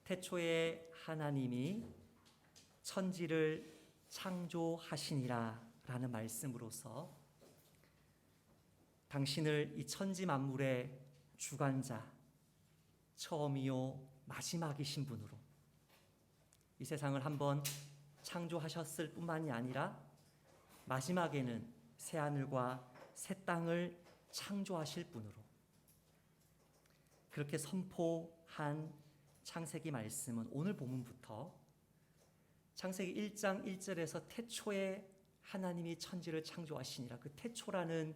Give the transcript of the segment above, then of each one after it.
태초에 하나님이 천지를 창조하시니라 라는 말씀으로서 당신을 이 천지 만물의 주관자, 처음이요 마지막이신 분으로 이 세상을 한번 창조하셨을 뿐만이 아니라 마지막에는 새하늘과 새 땅을 창조하실 분으로 그렇게 선포한 창세기 말씀은 오늘 본문부터 창세기 1장 1절에서 태초에 하나님이 천지를 창조하시니라, 그 태초라는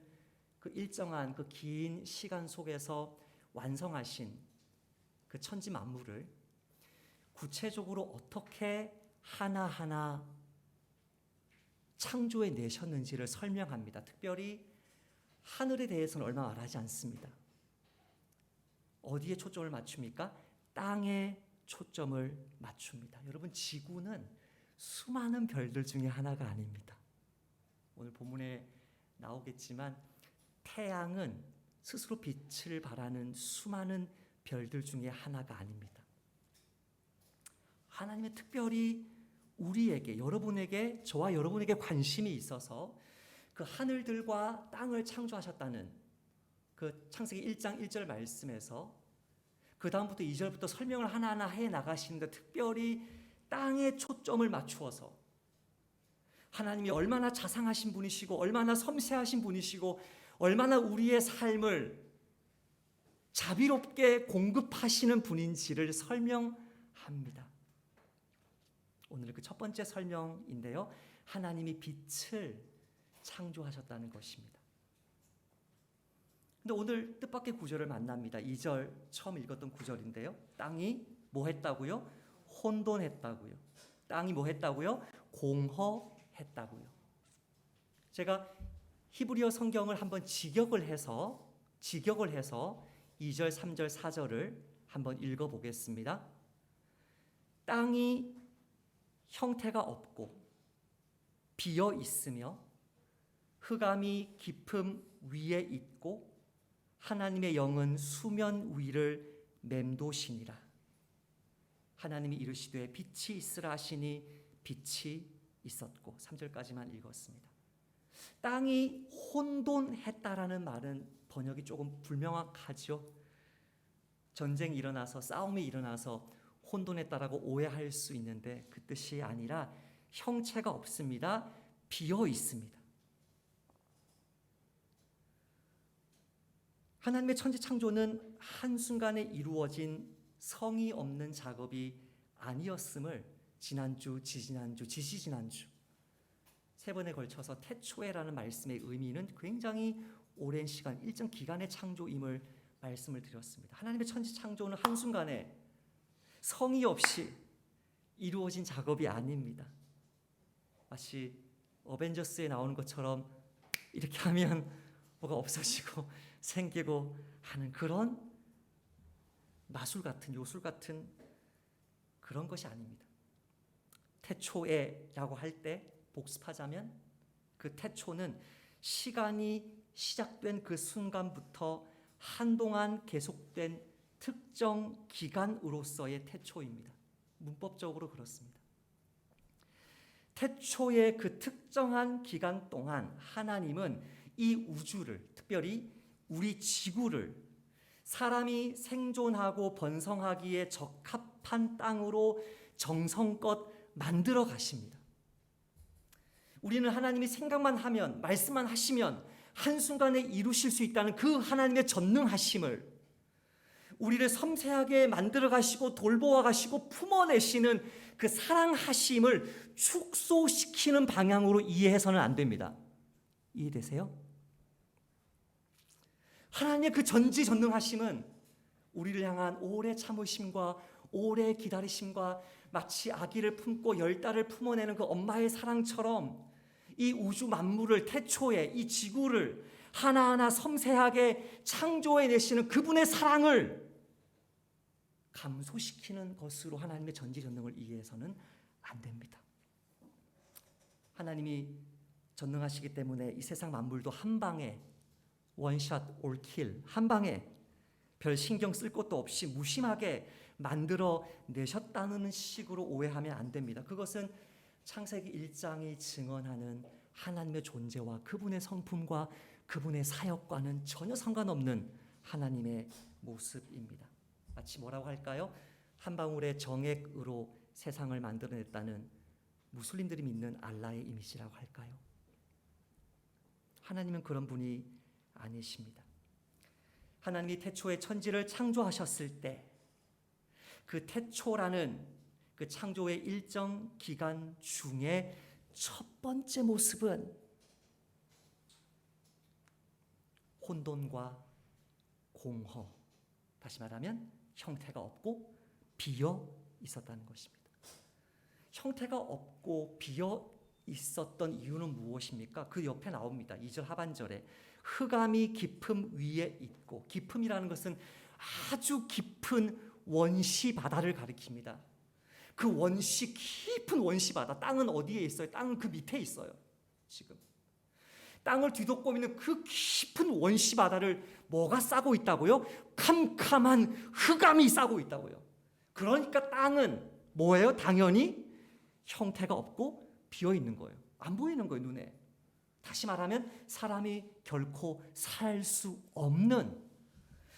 그 일정한 그 긴 시간 속에서 완성하신 그 천지 만물을 구체적으로 어떻게 하나하나 창조해 내셨는지를 설명합니다. 특별히 하늘에 대해서는 얼마 말하지 않습니다. 어디에 초점을 맞춥니까? 땅에 초점을 맞춥니다. 여러분, 지구는 수많은 별들 중에 하나가 아닙니다. 오늘 본문에 나오겠지만 태양은 스스로 빛을 발하는 수많은 별들 중에 하나가 아닙니다. 하나님은 특별히 우리에게, 여러분에게, 저와 여러분에게 관심이 있어서 그 하늘들과 땅을 창조하셨다는 그 창세기 1장 1절 말씀에서 그 다음부터 2절부터 설명을 하나하나 해 나가시는데, 특별히 땅에 초점을 맞추어서 하나님이 얼마나 자상하신 분이시고 얼마나 섬세하신 분이시고 얼마나 우리의 삶을 자비롭게 공급하시는 분인지를 설명합니다. 오늘 그 첫 번째 설명인데요, 하나님이 빛을 창조하셨다는 것입니다. 근데 오늘 뜻밖의 구절을 만납니다. 2절 처음 읽었던 구절인데요, 땅이 뭐 했다고요? 혼돈했다고요. 땅이 뭐 했다고요? 공허했다고요. 제가 히브리어 성경을 한번 직역을 해서 2절, 3절, 4절을 한번 읽어보겠습니다. 땅이 형태가 없고 비어 있으며 흑암이 깊음 위에 있고 하나님의 영은 수면 위를 맴도시니라. 하나님이 이르시되 빛이 있으라 하시니 빛이 있었고. 3절까지만 읽었습니다. 땅이 혼돈했다라는 말은 번역이 조금 불명확하죠. 전쟁이 일어나서, 싸움이 일어나서 혼돈했다라고 오해할 수 있는데 그 뜻이 아니라 형체가 없습니다. 비어 있습니다. 하나님의 천지 창조는 한순간에 이루어진 성의 없는 작업이 아니었음을 지난주, 지지난주, 지지지난주 세 번에 걸쳐서 태초에라는 말씀의 의미는 굉장히 오랜 시간, 일정 기간의 창조임을 말씀을 드렸습니다. 하나님의 천지 창조는 한순간에 성의 없이 이루어진 작업이 아닙니다. 마치 어벤져스에 나오는 것처럼 이렇게 하면 뭐가 없어지고 생기고 하는 그런 마술 같은, 요술 같은 그런 것이 아닙니다. 태초에라고 할 때 복습하자면 그 태초는 시간이 시작된 그 순간부터 한동안 계속된 특정 기간으로서의 태초입니다. 문법적으로 그렇습니다. 태초의 그 특정한 기간 동안 하나님은 이 우주를, 특별히 우리 지구를 사람이 생존하고 번성하기에 적합한 땅으로 정성껏 만들어 가십니다. 우리는 하나님이 생각만 하면, 말씀만 하시면 한순간에 이루실 수 있다는 그 하나님의 전능하심을, 우리를 섬세하게 만들어 가시고 돌보아 가시고 품어내시는 그 사랑하심을 축소시키는 방향으로 이해해서는 안 됩니다. 이해되세요? 하나님의 그 전지전능하심은 우리를 향한 오래 참으심과 오래 기다리심과 마치 아기를 품고 10달을 품어내는 그 엄마의 사랑처럼 이 우주 만물을, 태초에 이 지구를 하나하나 섬세하게 창조해내시는 그분의 사랑을 감소시키는 것으로 하나님의 전지전능을 이해해서는 안 됩니다. 하나님이 전능하시기 때문에 이 세상 만물도 한 방에 원샷 올킬, 한 방에 별 신경 쓸 것도 없이 무심하게 만들어 내셨다는 식으로 오해하면 안 됩니다. 그것은 창세기 1장이 증언하는 하나님의 존재와 그분의 성품과 그분의 사역과는 전혀 상관없는 하나님의 모습입니다. 마치 뭐라고 할까요? 한 방울의 정액으로 세상을 만들어냈다는 무슬림들이 믿는 알라의 이미지라고 할까요? 하나님은 그런 분이 아니십니다. 하나님이 태초에 천지를 창조하셨을 때 그 태초라는 그 창조의 일정 기간 중에 첫 번째 모습은 혼돈과 공허, 다시 말하면 형태가 없고 비어 있었다는 것입니다. 형태가 없고 비어 있었던 이유는 무엇입니까? 그 옆에 나옵니다. 2절 하반절에 흑암이 깊음 위에 있고, 깊음이라는 것은 아주 깊은 원시 바다를 가리킵니다. 그 원시 깊은 원시 바다, 땅은 어디에 있어요? 땅은 그 밑에 있어요. 지금 땅을 뒤덮고 있는 그 깊은 원시 바다를 뭐가 싸고 있다고요? 캄캄한 흑암이 싸고 있다고요. 그러니까 땅은 뭐예요? 당연히 형태가 없고 비어 있는 거예요. 안 보이는 거예요, 눈에. 다시 말하면 사람이 결코 살 수 없는,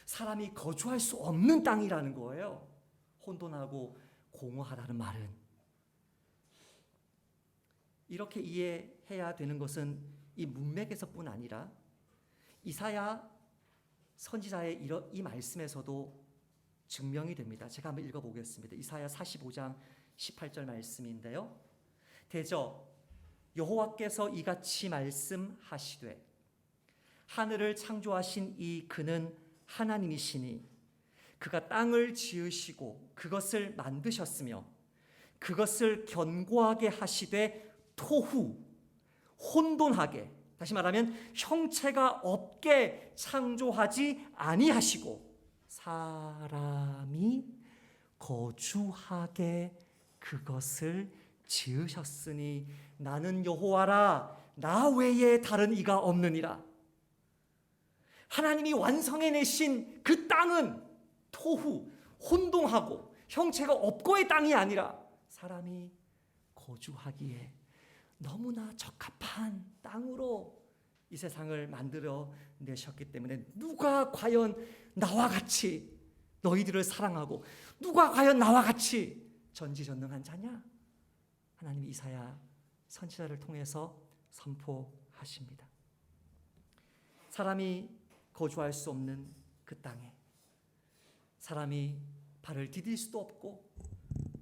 사람이 거주할 수 없는 땅이라는 거예요. 혼돈하고 공허하다는 말은. 이렇게 이해해야 되는 것은 이 문맥에서뿐 아니라 이사야 선지자의 이 말씀에서도 증명이 됩니다. 제가 한번 읽어보겠습니다. 이사야 45장 18절 말씀인데요. 대저 여호와께서 이같이 말씀하시되 하늘을 창조하신 이 그는 하나님이시니 그가 땅을 지으시고 그것을 만드셨으며 그것을 견고하게 하시되 토후 혼돈하게, 다시 말하면 형체가 없게 창조하지 아니하시고 사람이 거주하게 그것을 지으셨으니 나는 여호와라 나 외에 다른 이가 없느니라. 하나님이 완성해내신 그 땅은 토후, 혼동하고 형체가 없고의 땅이 아니라 사람이 거주하기에 너무나 적합한 땅으로 이 세상을 만들어 내셨기 때문에 누가 과연 나와 같이 너희들을 사랑하고 누가 과연 나와 같이 전지전능한 자냐? 하나님이 이사야 선지자를 통해서 선포하십니다. 사람이 거주할 수 없는 그 땅에 사람이 발을 디딜 수도 없고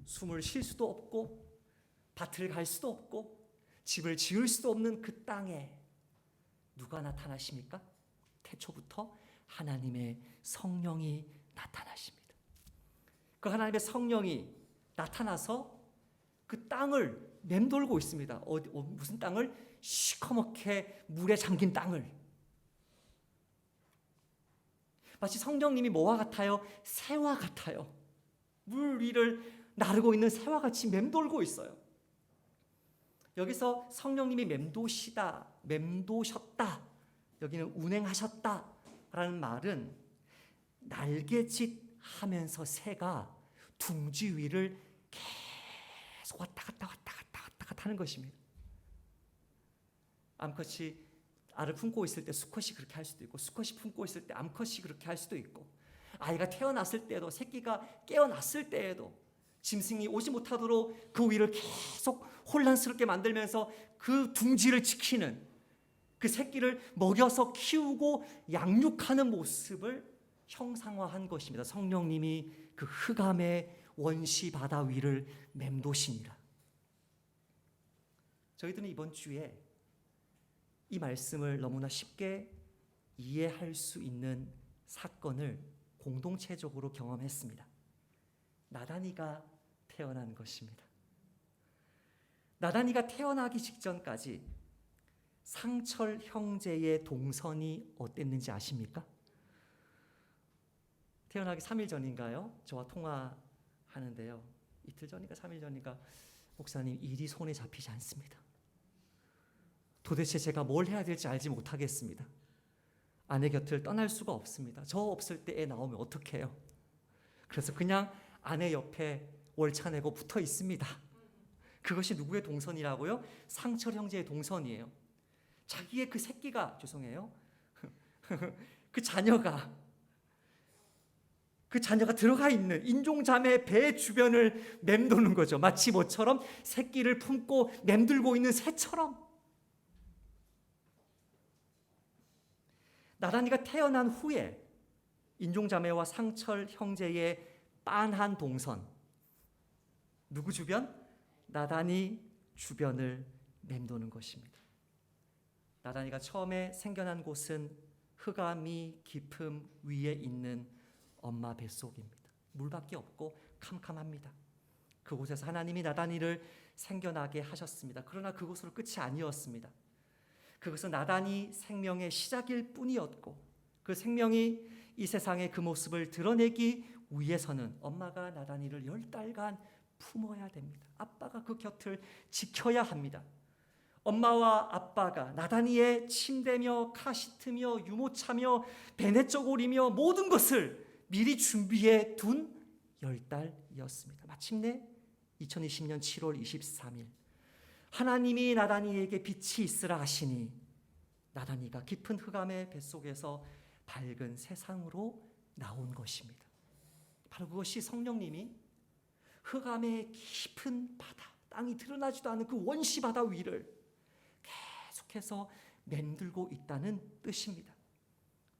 숨을 쉴 수도 없고 밭을 갈 수도 없고 집을 지을 수도 없는 그 땅에 누가 나타나십니까? 태초부터 하나님의 성령이 나타나십니다. 그 하나님의 성령이 나타나서 그 땅을 맴돌고 있습니다. 무슨 땅을? 시커멓게 물에 잠긴 땅을. 마치 성령님이 뭐와 같아요? 새와 같아요. 물 위를 나르고 있는 새와 같이 맴돌고 있어요. 여기서 성령님이 맴도셨다, 여기는 운행하셨다라는 말은 날개짓 하면서 새가 둥지 위를 계속 왔다 갔다 하는 것입니다. 암컷이 알을 품고 있을 때 수컷이 그렇게 할 수도 있고 수컷이 품고 있을 때 암컷이 그렇게 할 수도 있고 아이가 태어났을 때도 새끼가 깨어났을 때에도 짐승이 오지 못하도록 그 위를 계속 혼란스럽게 만들면서 그 둥지를 지키는 그 새끼를 먹여서 키우고 양육하는 모습을 형상화한 것입니다. 성령님이 그 흑암의 원시 바다 위를 맴도시니라. 저희들은 이번 주에 이 말씀을 너무나 쉽게 이해할 수 있는 사건을 공동체적으로 경험했습니다. 나단이가 태어난 것입니다. 나단이가 태어나기 직전까지 상철 형제의 동선이 어땠는지 아십니까? 태어나기 3일 전인가요? 저와 통화하는데요. 이틀 전인가 3일 전인가 목사님 일이 손에 잡히지 않습니다. 도대체 제가 뭘 해야 될지 알지 못하겠습니다. 아내 곁을 떠날 수가 없습니다. 저 없을 때 애 나오면 어떡해요? 그래서 그냥 아내 옆에 월차 내고 붙어 있습니다. 그것이 누구의 동선이라고요? 상철 형제의 동선이에요. 자기의 그 새끼가, 죄송해요, 그 자녀가 들어가 있는 인종자매 배 주변을 맴도는 거죠. 마치 뭐처럼? 새끼를 품고 맴들고 있는 새처럼. 나단이가 태어난 후에 인종자매와 상철 형제의 빤한 동선, 누구 주변? 나단이 주변을 맴도는 것입니다. 나단이가 처음에 생겨난 곳은 흑암이 깊음 위에 있는 엄마 뱃속입니다. 물밖에 없고 캄캄합니다. 그곳에서 하나님이 나단이를 생겨나게 하셨습니다. 그러나 그곳으로 끝이 아니었습니다. 그것은 나단이 생명의 시작일 뿐이었고, 그 생명이 이 세상의 그 모습을 드러내기 위해서는 엄마가 나단이를 10달간 품어야 됩니다. 아빠가 그 곁을 지켜야 합니다. 엄마와 아빠가 나단이의 침대며 카시트며 유모차며 베네저골이며 모든 것을 미리 준비해 둔 10달이었습니다. 마침내 2020년 7월 23일 하나님이 나단이에게 빛이 있으라 하시니 나단이가 깊은 흑암의 뱃속에서 밝은 세상으로 나온 것입니다. 바로 그것이 성령님이 흑암의 깊은 바다, 땅이 드러나지도 않은 그 원시 바다 위를 계속해서 맴들고 있다는 뜻입니다.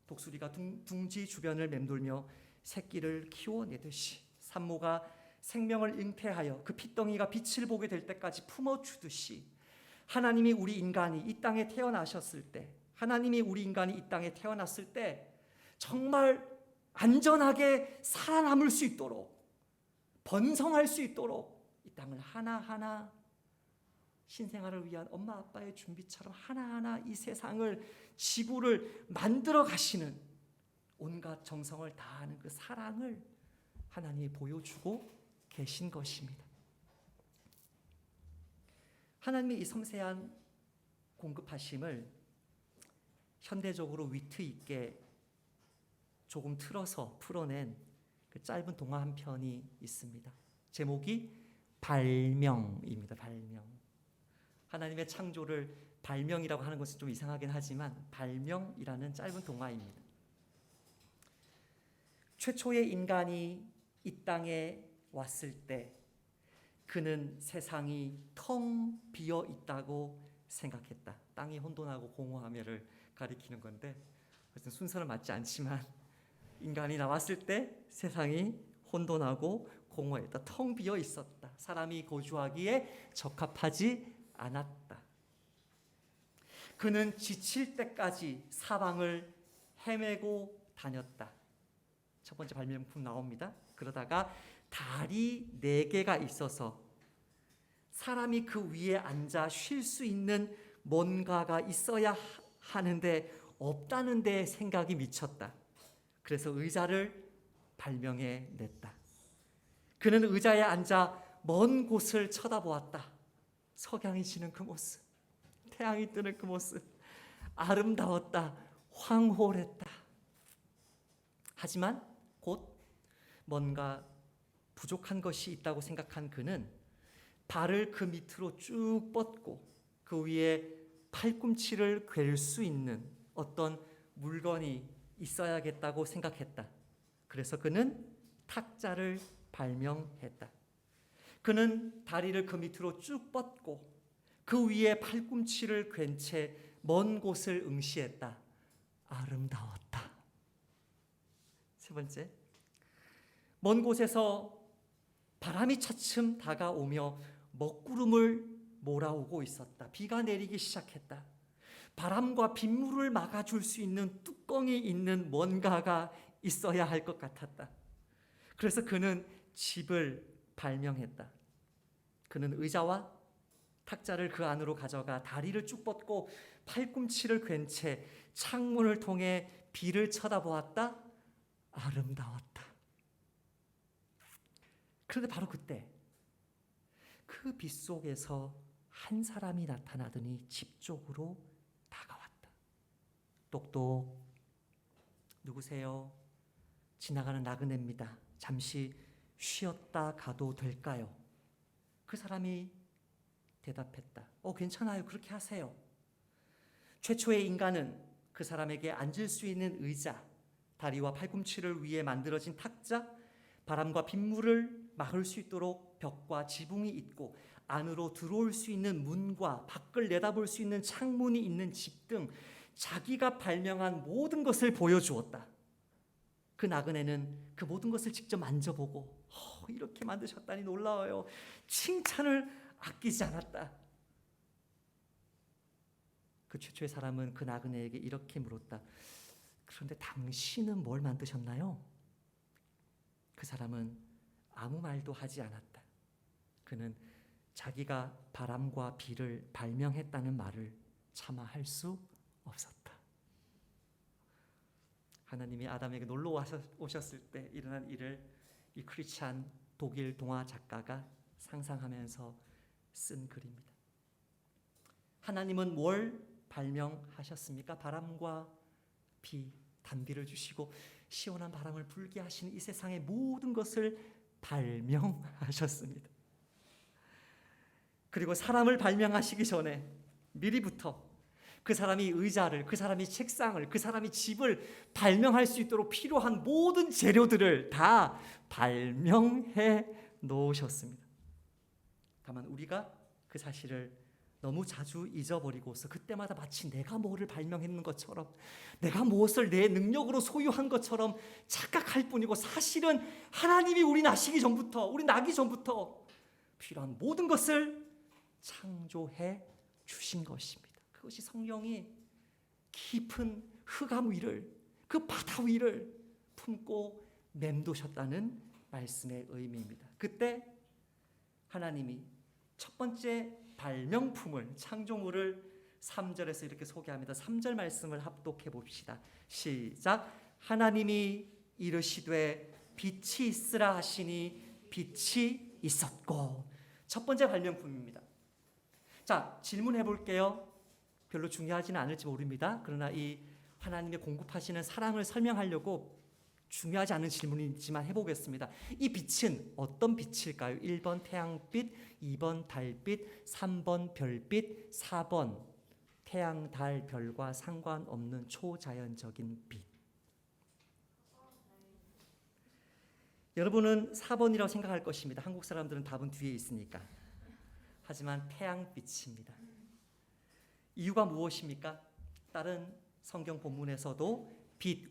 독수리가 둥지 주변을 맴돌며 새끼를 키워내듯이 산모가 생명을 잉태하여 그 핏덩이가 빛을 보게 될 때까지 품어주듯이 하나님이 우리 인간이 이 땅에 태어나셨을 때, 하나님이 우리 인간이 이 땅에 태어났을 때 정말 안전하게 살아남을 수 있도록, 번성할 수 있도록 이 땅을 하나하나 신생아를 위한 엄마 아빠의 준비처럼 하나하나 이 세상을, 지구를 만들어 가시는 온갖 정성을 다하는 그 사랑을 하나님이 보여주고 계신 것입니다. 하나님의 이 섬세한 공급하심을 현대적으로 위트 있게 조금 틀어서 풀어낸 그 짧은 동화 한 편이 있습니다. 제목이 발명입니다. 발명. 하나님의 창조를 발명이라고 하는 것은 좀 이상하긴 하지만 발명이라는 짧은 동화입니다. 최초의 인간이 이 땅에 왔을 때 그는 세상이 텅 비어 있다고 생각했다. 땅이 혼돈하고 공허함을 가리키는 건데 순서는 맞지 않지만 인간이 나왔을 때 세상이 혼돈하고 공허했다. 텅 비어 있었다. 사람이 거주하기에 적합하지 않았다. 그는 지칠 때까지 사방을 헤매고 다녔다. 첫 번째 발명품 나옵니다. 그러다가 달이 4개가 있어서 사람이 그 위에 앉아 쉴 수 있는 뭔가가 있어야 하는데 없다는 데 생각이 미쳤다. 그래서 의자를 발명해 냈다. 그는 의자에 앉아 먼 곳을 쳐다보았다. 석양이 지는 그 모습, 태양이 뜨는 그 모습, 아름다웠다. 황홀했다. 하지만 곧 뭔가 부족한 것이 있다고 생각한 그는 발을 그 밑으로 쭉 뻗고 그 위에 팔꿈치를 괸 수 있는 어떤 물건이 있어야겠다고 생각했다. 그래서 그는 탁자를 발명했다. 그는 다리를 그 밑으로 쭉 뻗고 그 위에 팔꿈치를 괸 채 먼 곳을 응시했다. 아름다웠다. 세 번째, 먼 곳에서 바람이 차츰 다가오며 먹구름을 몰아오고 있었다. 비가 내리기 시작했다. 바람과 빗물을 막아줄 수 있는 뚜껑이 있는 뭔가가 있어야 할 것 같았다. 그래서 그는 집을 발명했다. 그는 의자와 탁자를 그 안으로 가져가 다리를 쭉 뻗고 팔꿈치를 괸 채 창문을 통해 비를 쳐다보았다. 아름다웠다. 그런데 바로 그때 그 빛 속에서 한 사람이 나타나더니 집 쪽으로 다가왔다. 똑똑 누구세요? 지나가는 나그네입니다. 잠시 쉬었다 가도 될까요? 그 사람이 대답했다. 괜찮아요. 그렇게 하세요. 최초의 인간은 그 사람에게 앉을 수 있는 의자, 다리와 팔꿈치를 위해 만들어진 탁자, 바람과 빗물을 막을 수 있도록 벽과 지붕이 있고 안으로 들어올 수 있는 문과 밖을 내다볼 수 있는 창문이 있는 집 등 자기가 발명한 모든 것을 보여주었다. 그 나그네는 그 모든 것을 직접 만져보고 이렇게 만드셨다니 놀라워요. 칭찬을 아끼지 않았다. 그 최초의 사람은 그 나그네에게 이렇게 물었다. 그런데 당신은 뭘 만드셨나요? 그 사람은 아무 말도 하지 않았다. 그는 자기가 바람과 비를 발명했다는 말을 차마 할 수 없었다. 하나님이 아담에게 놀러 오셨을 때 일어난 일을 이 크리스찬 독일 동화 작가가 상상하면서 쓴 글입니다. 하나님은 뭘 발명하셨습니까? 바람과 비, 단비를 주시고 시원한 바람을 불게 하시는 이 세상의 모든 것을 발명하셨습니다. 그리고 사람을 발명하시기 전에 미리부터 그 사람이 의자를, 그 사람이 책상을, 그 사람이 집을 발명할 수 있도록 필요한 모든 재료들을 다 발명해 놓으셨습니다. 다만 우리가 그 사실을 너무 자주 잊어버리고서 그때마다 마치 내가 뭐를 발명했는 것처럼, 내가 무엇을 내 능력으로 소유한 것처럼 착각할 뿐이고, 사실은 하나님이 우리 나기 전부터 필요한 모든 것을 창조해 주신 것입니다. 그것이 성령이 깊은 흑암 위를, 그 바다 위를 품고 맴도셨다는 말씀의 의미입니다. 그때 하나님이 첫 번째 발명품을, 창조물을 3절에서 이렇게 소개합니다. 3절 말씀을 합독해 봅시다. 시작. 하나님이 이르시되 빛이 있으라 하시니 빛이 있었고. 첫 번째 발명품입니다. 자, 질문해 볼게요. 별로 중요하지는 않을지 모릅니다. 그러나 이 하나님의 공급하시는 사랑을 설명하려고 중요하지 않은 질문이지만 해보겠습니다. 이 빛은 어떤 빛일까요? 1번 태양빛, 2번 달빛, 3번 별빛, 4번 태양, 달, 별과 상관없는 초자연적인 빛. 여러분은 4번이라고 생각할 것입니다. 한국 사람들은 답은 뒤에 있으니까. 하지만 태양빛입니다. 이유가 무엇입니까? 다른 성경 본문에서도 빛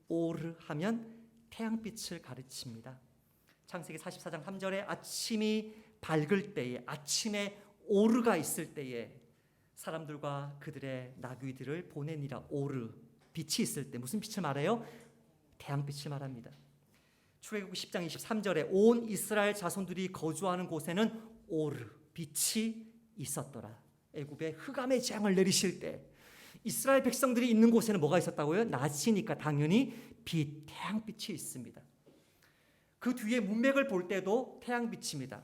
오르 하면 태양빛을 가르칩니다. 창세기 44장 3절에 아침이 밝을 때에, 아침에 오르가 있을 때에 사람들과 그들의 나귀들을 보내니라. 오르, 빛이 있을 때 무슨 빛을 말해요? 태양빛을 말합니다. 출애굽기 10장 23절에 온 이스라엘 자손들이 거주하는 곳에는 오르, 빛이 있었더라. 애굽에 흑암의 재앙을 내리실 때 이스라엘 백성들이 있는 곳에는 뭐가 있었다고요? 낮이니까 당연히 빛, 태양빛이 있습니다. 그 뒤에 문맥을 볼 때도 태양빛입니다.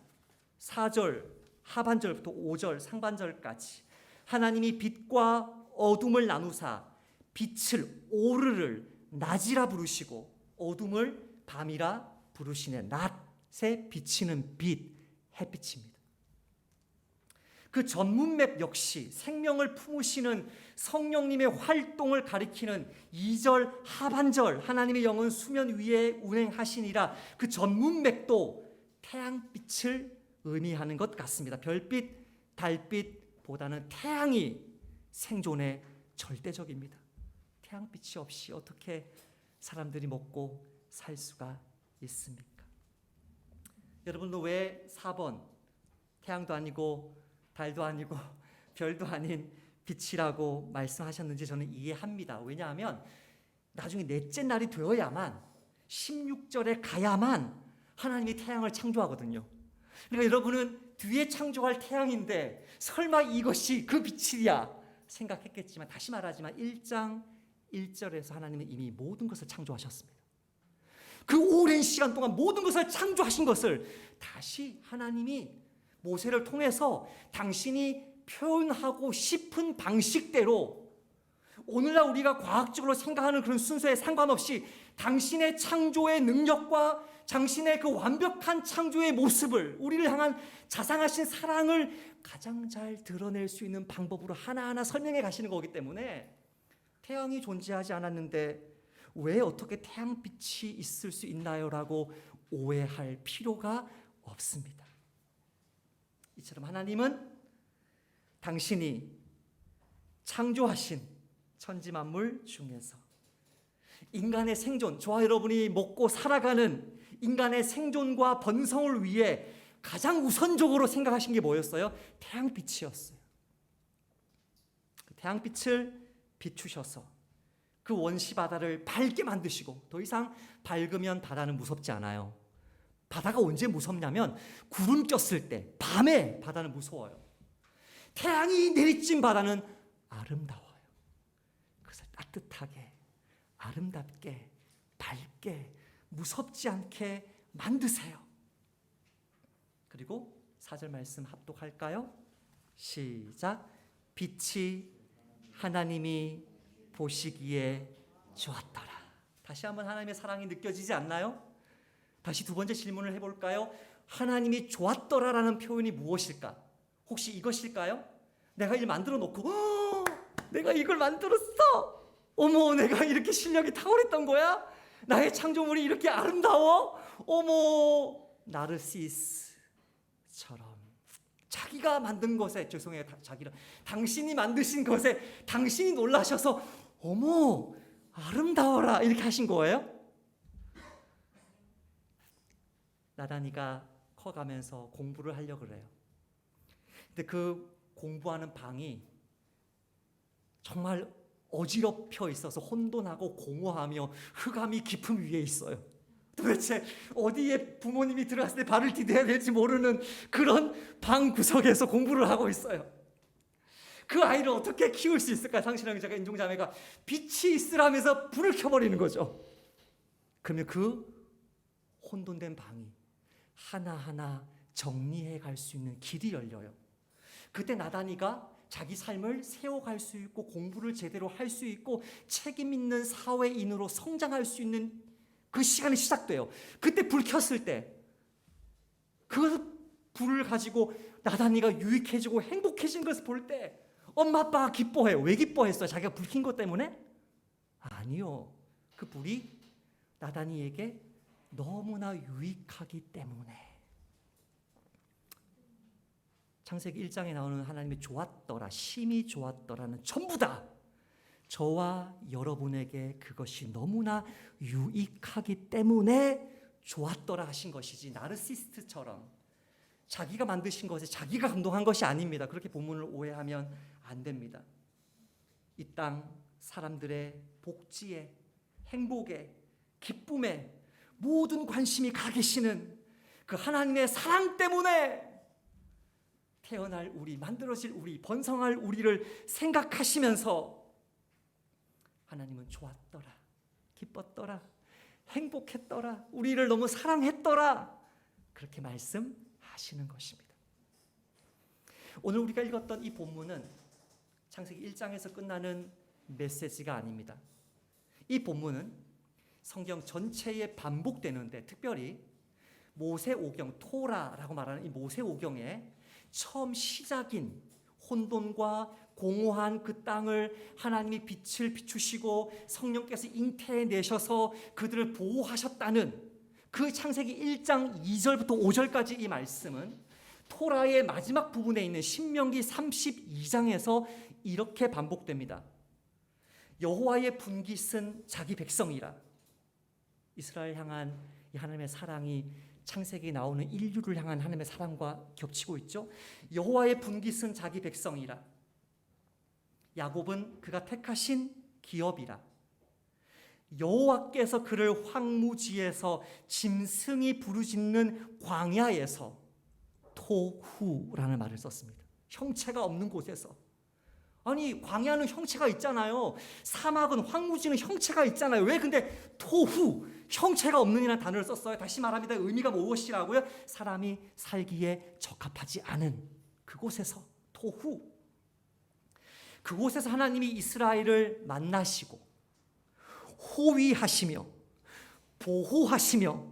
4절 하반절부터 5절 상반절까지 하나님이 빛과 어둠을 나누사 빛을 오르를 낮이라 부르시고 어둠을 밤이라 부르시네. 낮에 비치는 빛, 햇빛입니다. 그 전문맥 역시 생명을 품으시는 성령님의 활동을 가리키는 2절 하반절 하나님의 영은 수면 위에 운행하시니라. 그 전문맥도 태양빛을 의미하는 것 같습니다. 별빛, 달빛보다는 태양이 생존에 절대적입니다. 태양빛이 없이 어떻게 사람들이 먹고 살 수가 있습니까? 여러분도 왜 4번 태양도 아니고 달도 아니고 별도 아닌 빛이라고 말씀하셨는지 저는 이해합니다. 왜냐하면 나중에 넷째 날이 되어야만 16절에 가야만 하나님이 태양을 창조하거든요. 그러니까 여러분은 뒤에 창조할 태양인데 설마 이것이 그 빛이야 생각했겠지만, 다시 말하지만 1장 1절에서 하나님은 이미 모든 것을 창조하셨습니다. 그 오랜 시간 동안 모든 것을 창조하신 것을 다시 하나님이 모세를 통해서 당신이 표현하고 싶은 방식대로 오늘날 우리가 과학적으로 생각하는 그런 순서에 상관없이 당신의 창조의 능력과 당신의 그 완벽한 창조의 모습을, 우리를 향한 자상하신 사랑을 가장 잘 드러낼 수 있는 방법으로 하나하나 설명해 가시는 거기 때문에 태양이 존재하지 않았는데 왜 어떻게 태양빛이 있을 수 있나요? 라고 오해할 필요가 없습니다. 이처럼 하나님은 당신이 창조하신 천지만물 중에서 인간의 생존, 저와 여러분이 먹고 살아가는 인간의 생존과 번성을 위해 가장 우선적으로 생각하신 게 뭐였어요? 태양빛이었어요. 그 태양빛을 비추셔서 그 원시 바다를 밝게 만드시고, 더 이상 밝으면 바다는 무섭지 않아요. 바다가 언제 무섭냐면 구름 꼈을 때, 밤에 바다는 무서워요. 태양이 내리친 바다는 아름다워요. 그래서 따뜻하게, 아름답게, 밝게, 무섭지 않게 만드세요. 그리고 4절 말씀 합독할까요? 시작. 빛이 하나님이 보시기에 좋았더라. 다시 한번 하나님의 사랑이 느껴지지 않나요? 다시 두 번째 질문을 해볼까요? 하나님이 좋았더라라는 표현이 무엇일까? 혹시 이것일까요? 내가 일 만들어 놓고 내가 이걸 만들었어. 어머, 내가 이렇게 실력이 탁월했던 거야? 나의 창조물이 이렇게 아름다워? 어머, 나르시스처럼 자기가 만든 것에, 죄송해요, 당신이 만드신 것에 당신이 놀라셔서 어머, 아름다워라 이렇게 하신 거예요? 나단이가 커가면서 공부를 하려고 그래요. 근데 그 공부하는 방이 정말 어지럽혀 있어서 혼돈하고 공허하며 흑암이 깊음 위에 있어요. 도대체 어디에 부모님이 들어갔을 때 발을 디뎌야 될지 모르는 그런 방 구석에서 공부를 하고 있어요. 그 아이를 어떻게 키울 수 있을까? 당신랑 제가 인종자매가 빛이 있으라면서 불을 켜버리는 거죠. 그러면 그 혼돈된 방이 하나하나 정리해 갈 수 있는 길이 열려요. 그때 나단이가 자기 삶을 세워갈 수 있고 공부를 제대로 할 수 있고 책임 있는 사회인으로 성장할 수 있는 그 시간이 시작돼요. 그때 불 켰을 때 그 불을 가지고 나단이가 유익해지고 행복해진 것을 볼 때 엄마 아빠가 기뻐해요. 왜 기뻐했어요? 자기가 불 킨 것 때문에? 아니요. 그 불이 나단이에게 너무나 유익하기 때문에. 창세기 1장에 나오는 하나님이 좋았더라, 심히 좋았더라는 전부 다 저와 여러분에게 그것이 너무나 유익하기 때문에 좋았더라 하신 것이지, 나르시스트처럼 자기가 만드신 것에 자기가 감동한 것이 아닙니다. 그렇게 본문을 오해하면 안 됩니다. 이 땅 사람들의 복지에, 행복에, 기쁨에 모든 관심이 가 계시는 그 하나님의 사랑 때문에 태어날 우리, 만들어질 우리, 번성할 우리를 생각하시면서 하나님은 좋았더라, 기뻤더라, 행복했더라, 우리를 너무 사랑했더라, 그렇게 말씀하시는 것입니다. 오늘 우리가 읽었던 이 본문은 창세기 1장에서 끝나는 메시지가 아닙니다. 이 본문은 성경 전체에 반복되는데, 특별히 모세오경, 토라라고 말하는 이 모세오경에 처음 시작인 혼돈과 공허한 그 땅을 하나님이 빛을 비추시고 성령께서 잉태내셔서 그들을 보호하셨다는 그 창세기 1장 2절부터 5절까지 이 말씀은 토라의 마지막 부분에 있는 신명기 32장에서 이렇게 반복됩니다. 여호와의 분깃은 자기 백성이라. 이스라엘 향한 이 하나님의 사랑이 창세기에 나오는 인류를 향한 하나님의 사랑과 겹치고 있죠. 여호와의 분깃은 자기 백성이라. 야곱은 그가 택하신 기업이라. 여호와께서 그를 황무지에서 짐승이 부르짖는 광야에서, 토후라는 말을 썼습니다. 형체가 없는 곳에서. 아니, 광야는 형체가 있잖아요. 사막은, 황무지는 형체가 있잖아요. 왜 근데 토후, 형체가 없는이라는 단어를 썼어요? 다시 말합니다. 의미가 무엇이라고요? 사람이 살기에 적합하지 않은 그곳에서, 토후. 그곳에서 하나님이 이스라엘을 만나시고 호위하시며 보호하시며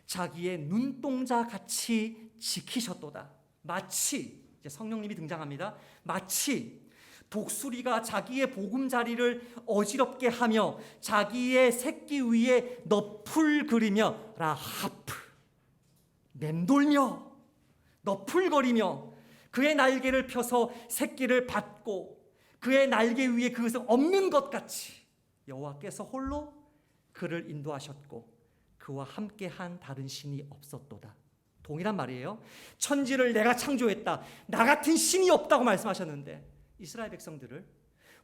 자기의 눈동자 같이 지키셨도다. 마치, 이제 성령님이 등장합니다. 마치 독수리가 자기의 보금자리를 어지럽게 하며 자기의 새끼 위에 너풀 그리며 라하프, 맴돌며 너풀거리며 그의 날개를 펴서 새끼를 받고 그의 날개 위에 그것은 없는 것 같이 여호와께서 홀로 그를 인도하셨고 그와 함께한 다른 신이 없었도다. 동일한 말이에요. 천지를 내가 창조했다. 나 같은 신이 없다고 말씀하셨는데 이스라엘 백성들을,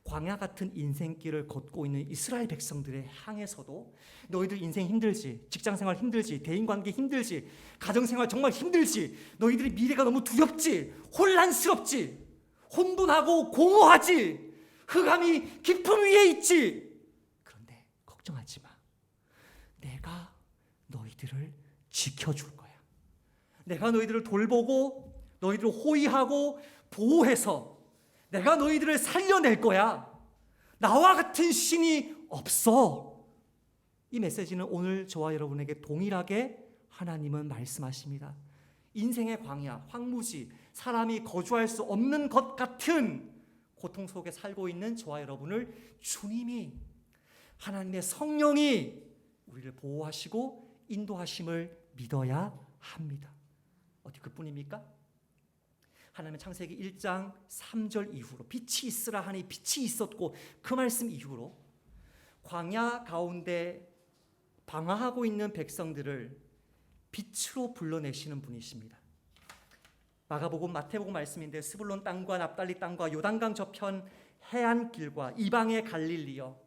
광야 같은 인생길을 걷고 있는 이스라엘 백성들의 향해서도 너희들 인생 힘들지, 직장생활 힘들지, 대인관계 힘들지, 가정생활 정말 힘들지, 너희들의 미래가 너무 두렵지, 혼란스럽지, 혼돈하고 공허하지, 흑암이 깊음 위에 있지. 그런데 걱정하지 마. 내가 너희들을 지켜줄 거야. 내가 너희들을 돌보고 너희들을 호위하고 보호해서 내가 너희들을 살려낼 거야. 나와 같은 신이 없어. 이 메시지는 오늘 저와 여러분에게 동일하게 하나님은 말씀하십니다. 인생의 광야, 황무지, 사람이 거주할 수 없는 것 같은 고통 속에 살고 있는 저와 여러분을 주님이, 하나님의 성령이 우리를 보호하시고 인도하심을 믿어야 합니다. 어디 그뿐입니까? 하나님의 창세기 1장 3절 이후로 빛이 있으라 하니 빛이 있었고 그 말씀 이후로 광야 가운데 방황하고 있는 백성들을 빛으로 불러내시는 분이십니다. 마가복음, 마태복음 말씀인데 스불론 땅과 납달리 땅과 요단강 저편 해안길과 이방의 갈릴리여,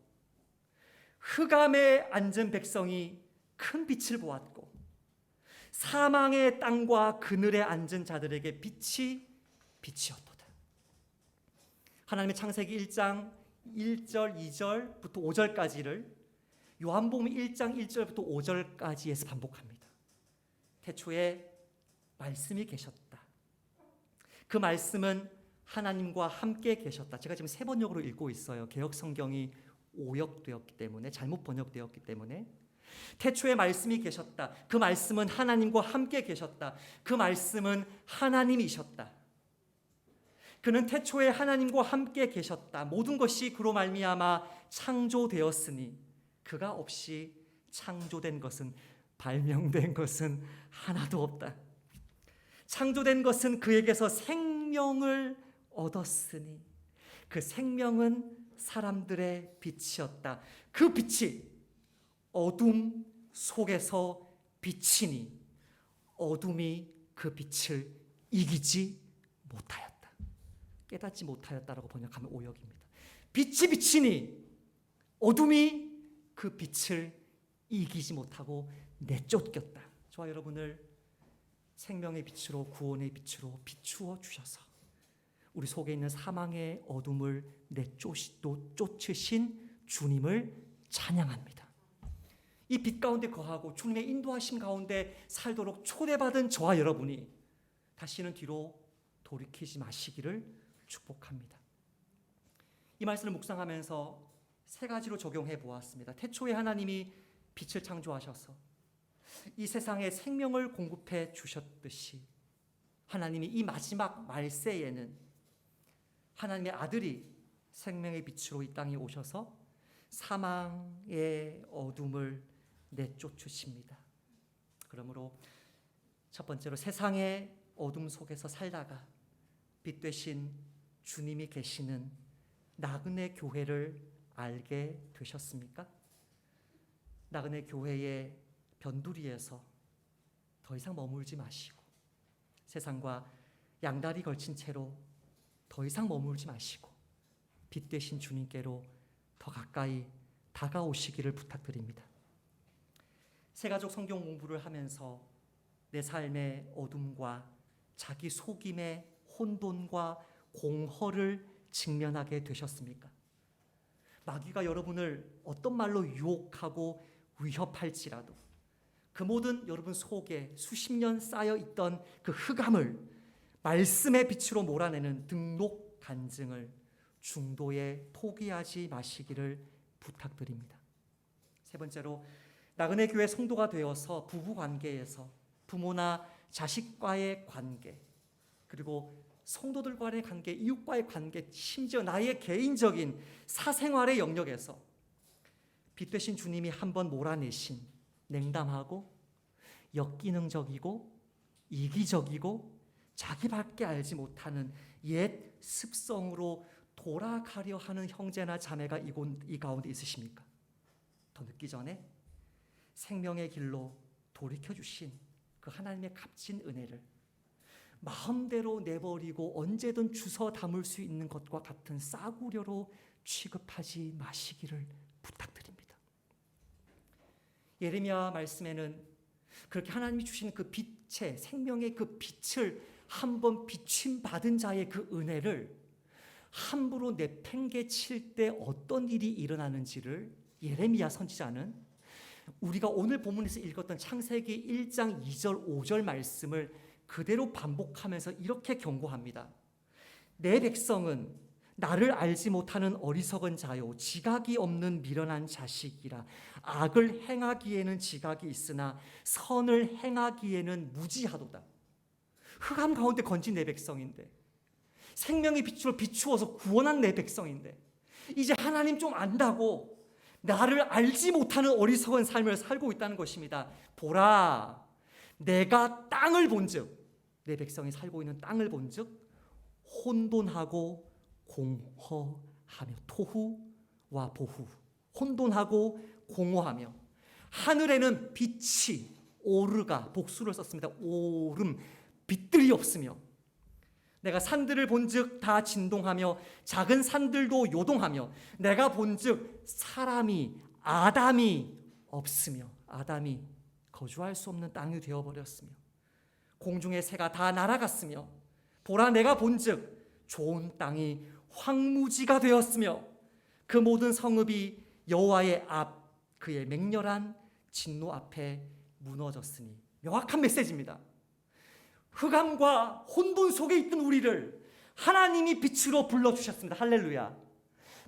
흑암에 앉은 백성이 큰 빛을 보았고 사망의 땅과 그늘에 앉은 자들에게 빛이었도다. 하나님의 창세기 1장 1절 2절부터 5절까지를 요한복음 1장 1절부터 5절까지에서 반복합니다. 태초에 말씀이 계셨다. 그 말씀은 하나님과 함께 계셨다. 제가 지금 세 번역으로 읽고 있어요. 개역 성경이 오역되었기 때문에, 잘못 번역되었기 때문에. 태초에 말씀이 계셨다. 그 말씀은 하나님과 함께 계셨다. 그 말씀은 하나님이셨다. 그는 태초에 하나님과 함께 계셨다. 모든 것이 그로 말미암아 창조되었으니 그가 없이 창조된 것은, 발명된 것은 하나도 없다. 창조된 것은 그에게서 생명을 얻었으니 그 생명은 사람들의 빛이었다. 그 빛이 어둠 속에서 비치니 어둠이 그 빛을 이기지 못하였다. 깨닫지 못하였다라고 번역하면 오역입니다. 빛이 비치니 어둠이 그 빛을 이기지 못하고 내쫓겼다. 저와 여러분을 생명의 빛으로, 구원의 빛으로 비추어 주셔서 우리 속에 있는 사망의 어둠을 내쫓으신 주님을 찬양합니다. 이 빛 가운데 거하고 주님의 인도하심 가운데 살도록 초대받은 저와 여러분이 다시는 뒤로 돌이키지 마시기를 축복합니다. 이 말씀을 묵상하면서 세 가지로 적용해 보았습니다. 태초에 하나님이 빛을 창조하셔서 이 세상에 생명을 공급해 주셨듯이 하나님이 이 마지막 말세에는 하나님의 아들이 생명의 빛으로 이 땅에 오셔서 사망의 어둠을 내쫓으십니다. 그러므로 첫 번째로 세상의 어둠 속에서 살다가 빛 되신 주님이 계시는 나그네 교회를 알게 되셨습니까? 나그네 교회의 변두리에서 더 이상 머물지 마시고 세상과 양다리 걸친 채로 더 이상 머물지 마시고 빛 되신 주님께로 더 가까이 다가오시기를 부탁드립니다. 새가족 성경 공부를 하면서 내 삶의 어둠과 자기 속임의 혼돈과 공허를 직면하게 되셨습니까? 마귀가 여러분을 어떤 말로 유혹하고 위협할지라도 그 모든 여러분 속에 수십 년 쌓여 있던 그 흑암을 말씀의 빛으로 몰아내는 등록 간증을 중도에 포기하지 마시기를 부탁드립니다. 세 번째로, 나그네 교회 성도가 되어서 부부 관계에서 부모나 자식과의 관계, 그리고 성도들과의 관계, 이웃과의 관계, 심지어 나의 개인적인 사생활의 영역에서 빛 되신 주님이 한번 몰아내신 냉담하고 역기능적이고 이기적이고 자기밖에 알지 못하는 옛 습성으로 돌아가려 하는 형제나 자매가 이 가운데 있으십니까? 더 늦기 전에 생명의 길로 돌이켜주신 그 하나님의 값진 은혜를 마음대로 내버리고 언제든 주워 담을 수 있는 것과 같은 싸구려로 취급하지 마시기를 부탁드립니다. 예레미야 말씀에는 그렇게 하나님이 주신 그 빛의 생명의 그 빛을 한번 비침 받은 자의 그 은혜를 함부로 내팽개칠 때 어떤 일이 일어나는지를 예레미야 선지자는 우리가 오늘 본문에서 읽었던 창세기 1장 2절 5절 말씀을 그대로 반복하면서 이렇게 경고합니다. 내 백성은 나를 알지 못하는 어리석은 자요 지각이 없는 미련한 자식이라. 악을 행하기에는 지각이 있으나 선을 행하기에는 무지하도다. 흑암 가운데 건진 내 백성인데, 생명의 빛으로 비추어서 구원한 내 백성인데, 이제 하나님 좀 안다고 나를 알지 못하는 어리석은 삶을 살고 있다는 것입니다. 보라, 내가 땅을 본즉, 내 백성이 살고 있는 땅을 본즉 혼돈하고 공허하며, 토후와 보후, 혼돈하고 공허하며, 하늘에는 빛이 오르가, 복수를 썼습니다. 오름, 빛들이 없으며, 내가 산들을 본즉 다 진동하며 작은 산들도 요동하며, 내가 본즉 사람이 아담이 없으며, 아담이 거주할 수 없는 땅이 되어버렸으며, 공중의 새가 다 날아갔으며, 보라, 내가 본즉 좋은 땅이 황무지가 되었으며, 그 모든 성읍이 여호와의 앞 그의 맹렬한 진노 앞에 무너졌으니. 명확한 메시지입니다. 흑암과 혼돈 속에 있던 우리를 하나님이 빛으로 불러주셨습니다. 할렐루야.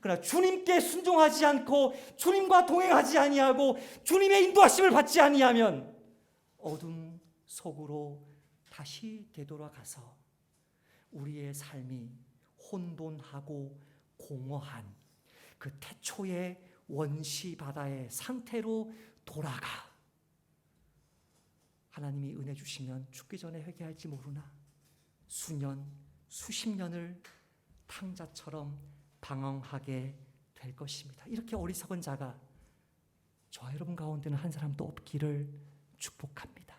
그러나 주님께 순종하지 않고 주님과 동행하지 아니하고 주님의 인도하심을 받지 아니하면 어둠 속으로 다시 되돌아가서 우리의 삶이 혼돈하고 공허한 그 태초의 원시 바다의 상태로 돌아가. 하나님이 은혜 주시면 죽기 전에 회개할지 모르나 수년, 수십 년을 탕자처럼 방황하게 될 것입니다. 이렇게 어리석은 자가 저와 여러분 가운데는 한 사람도 없기를 축복합니다.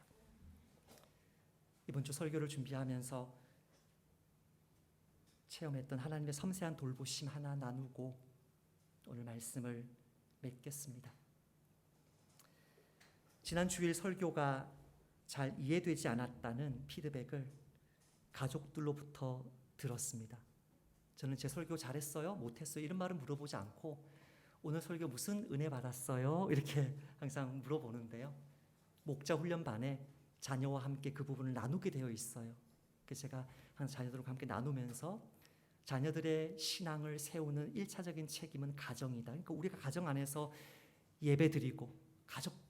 이번 주 설교를 준비하면서 체험했던 하나님의 섬세한 돌보심 하나 나누고 오늘 말씀을 맺겠습니다. 지난 주일 설교가 잘 이해되지 않았다는 피드백을 가족들로부터 들었습니다. 저는 제 설교 잘했어요? 못했어요? 이런 말은 물어보지 않고 오늘 설교 무슨 은혜 받았어요? 이렇게 항상 물어보는데요. 목자 훈련반에 자녀와 함께 그 부분을 나누게 되어 있어요. 그래서 제가 항상 자녀들과 함께 나누면서 자녀들의 신앙을 세우는 1차적인 책임은 가정이다. 그러니까 우리가 가정 안에서 예배드리고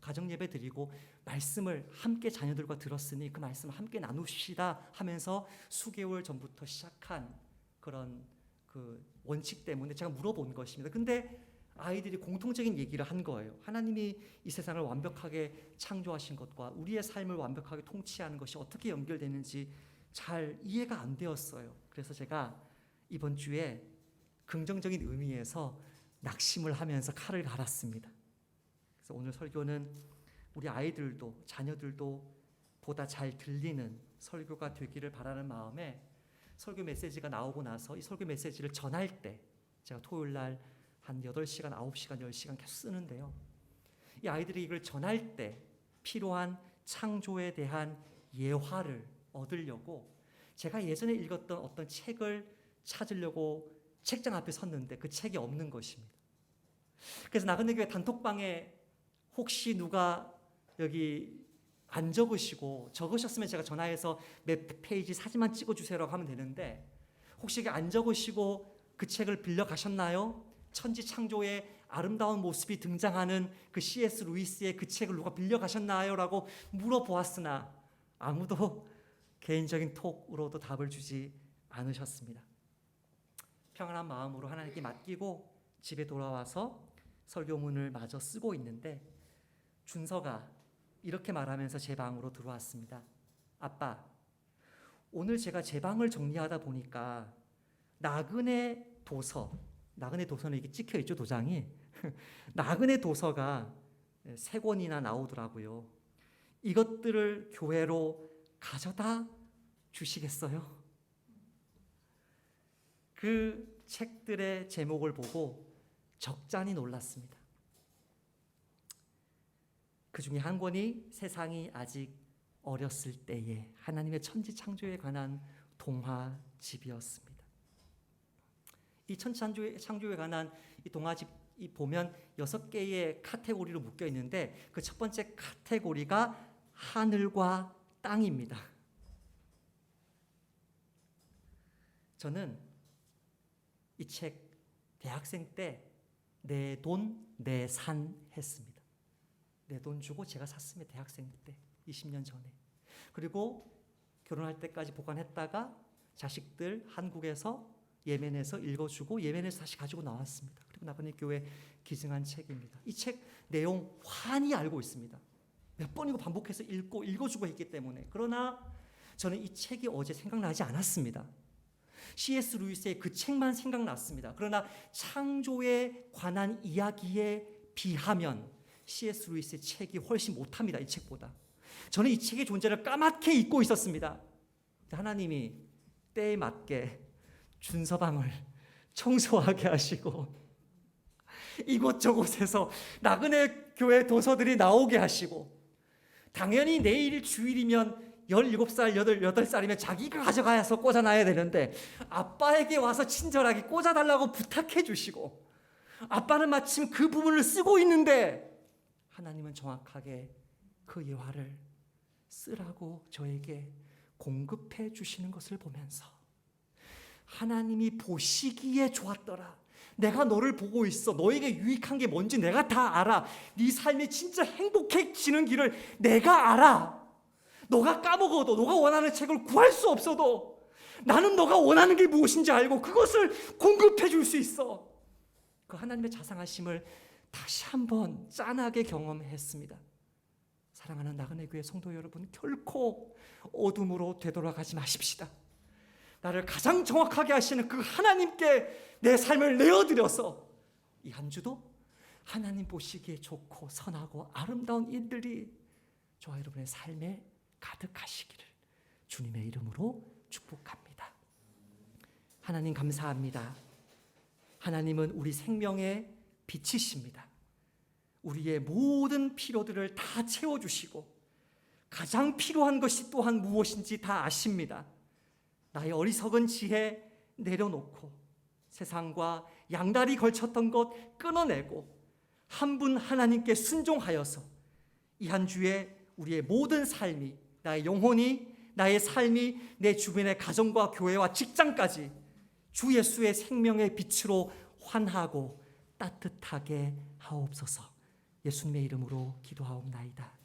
가정 예배드리고 말씀을 함께 자녀들과 들었으니 그 말씀을 함께 나누시다 하면서 수개월 전부터 시작한 그런 그 원칙 때문에 제가 물어본 것입니다. 근데 아이들이 공통적인 얘기를 한 거예요. 하나님이 이 세상을 완벽하게 창조하신 것과 우리의 삶을 완벽하게 통치하는 것이 어떻게 연결되는지 잘 이해가 안 되었어요. 그래서 제가 이번 주에 긍정적인 의미에서 낙심을 하면서 칼을 갈았습니다. 그래서 오늘 설교는 우리 아이들도 자녀들도 보다 잘 들리는 설교가 되기를 바라는 마음에 설교 메시지가 나오고 나서 이 설교 메시지를 전할 때 제가 토요일 날 한 8시간, 9시간, 10시간 계속 쓰는데요. 이 아이들이 이걸 전할 때 필요한 창조에 대한 예화를 얻으려고 제가 예전에 읽었던 어떤 책을 찾으려고 책장 앞에 섰는데 그 책이 없는 것입니다. 그래서 나그네 교회 단톡방에 혹시 누가 여기 안 적으시고 적으셨으면 제가 전화해서 몇 페이지 사진만 찍어주세요라고 하면 되는데 혹시 안 적으시고 그 책을 빌려 가셨나요? 천지창조의 아름다운 모습이 등장하는 그 C.S. 루이스의 그 책을 누가 빌려 가셨나요? 라고 물어보았으나 아무도 개인적인 톡으로도 답을 주지 않으셨습니다. 평안한 마음으로 하나님께 맡기고 집에 돌아와서 설교문을 마저 쓰고 있는데 준서가 이렇게 말하면서 제 방으로 들어왔습니다. 아빠, 오늘 제가 제 방을 정리하다 보니까 나그네 도서는 이게 찍혀 있죠, 도장이. 나그네 도서가 3권이나 나오더라고요. 이것들을 교회로 가져다 주시겠어요? 그 책들의 제목을 보고 적잖이 놀랐습니다. 그 중에 한 권이 세상이 아직 어렸을 때에 하나님의 천지창조에 관한 동화집이었습니다. 이 천지창조에 관한 이 동화집이 보면 6개의 카테고리로 묶여 있는데 그 첫 번째 카테고리가 하늘과 땅입니다. 저는 이 책 대학생 때 내 돈, 내 산 했습니다. 내 돈 주고 제가 샀습니다. 대학생 때 20년 전에. 그리고 결혼할 때까지 보관했다가 자식들 한국에서 예멘에서 읽어주고 예멘에서 다시 가지고 나왔습니다. 그리고 나그네 교회 기증한 책입니다. 이 책 내용 환히 알고 있습니다. 몇 번이고 반복해서 읽어주고 했기 때문에. 그러나 저는 이 책이 어제 생각나지 않았습니다. C.S. 루이스의 그 책만 생각났습니다. 그러나 창조에 관한 이야기에 비하면 C.S. 루이스의 책이 훨씬 못합니다. 이 책보다. 저는 이 책의 존재를 까맣게 잊고 있었습니다. 하나님이 때에 맞게 준서방을 청소하게 하시고 이곳저곳에서 나그네 교회 도서들이 나오게 하시고 당연히 내일 주일이면 17살, 18살이면 자기가 가져가서 꽂아놔야 되는데 아빠에게 와서 친절하게 꽂아달라고 부탁해 주시고 아빠는 마침 그 부분을 쓰고 있는데 하나님은 정확하게 그 예화를 쓰라고 저에게 공급해 주시는 것을 보면서 하나님이 보시기에 좋았더라. 내가 너를 보고 있어. 너에게 유익한 게 뭔지 내가 다 알아. 네 삶이 진짜 행복해지는 길을 내가 알아. 너가 까먹어도 너가 원하는 책을 구할 수 없어도 나는 너가 원하는 게 무엇인지 알고 그것을 공급해 줄 수 있어. 그 하나님의 자상하심을 다시 한번 짠하게 경험했습니다. 사랑하는 나그네 교회 성도 여러분, 결코 어둠으로 되돌아가지 마십시다. 나를 가장 정확하게 하시는 그 하나님께 내 삶을 내어드려서 이 한 주도 하나님 보시기에 좋고 선하고 아름다운 일들이 저와 여러분의 삶에 가득하시기를 주님의 이름으로 축복합니다. 하나님 감사합니다. 하나님은 우리 생명의 빛이십니다. 우리의 모든 필요들을 다 채워주시고 가장 필요한 것이 또한 무엇인지 다 아십니다. 나의 어리석은 지혜 내려놓고 세상과 양다리 걸쳤던 것 끊어내고 한 분 하나님께 순종하여서 이 한 주에 우리의 모든 삶이 나의 영혼이 나의 삶이 내 주변의 가정과 교회와 직장까지 주 예수의 생명의 빛으로 환하고 따뜻하게 하옵소서. 예수님의 이름으로 기도하옵나이다.